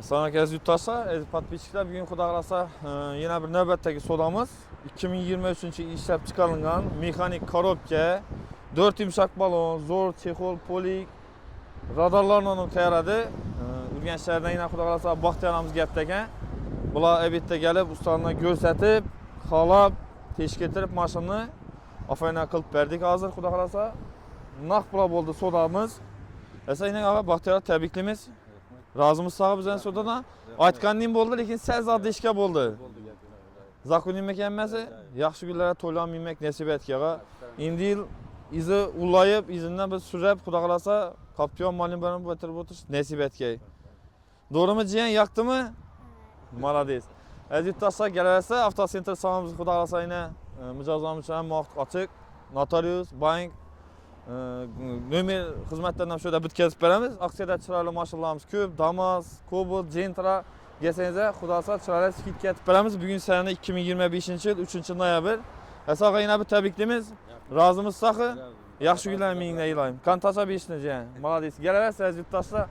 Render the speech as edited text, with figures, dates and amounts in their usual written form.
Sana kez yurttaşlar, podpisçiler bugün Xudo qalasa yana bir navbatdagi sodamiz 2023 ishlab chiqarilgan mexanik korobka, 4 yumshoq balon, zo'r chexol, polik, radarlarni tayyorladi. Urganch shahridan yana Xudo qalasa Baxtiyor onamiz gapda ekan. Bular albatta kelib, ustalarni ko'rsatib, xolab, teshib ketirib mashinani afayna qilib berdik hozir Xudo qalasa. Naq pula bo'ldi sodamiz. Esa yine ağa Baxtiyor təbriklaymiz. Razımız sağ bizden sodadan. Aytqanın bo'ldi, lekin sal zor ishga bo'ldi. Zakon yemek yenmesi, yaxshi günlərə to'ylam yemek nasib etki ağa. Endi yil izi ulayıb, izindən biz sürüb, Xudo qalasa Kaptiyon malin bilan bitirib o'tish nasib etki. Doğru jiyan, yaktı mı? Malades. Aziz yurttaşlar, kelaversa avtosentr salonimiz Xudo qalasa yine mijozlarimiz uchun muvaffaq ochiq. Notarius, bank, nömer xizmatlardan şöyle bitkazib beramiz. Aksiyada chiroyli mashinalarimiz ko'p, Damas, Cobalt, Gentra kelsangiz, Xudo qalasa chiroyli skidka etib beramiz. Bugun sana 2025-yil 3-noyabr. Asaga yana bir tabriklaymiz. Razımız saxı. Yaxshi kunlar mingda iloyim. Kontacha 5-ni jiyan. Malades. Kelaversa aziz yurttaşlar.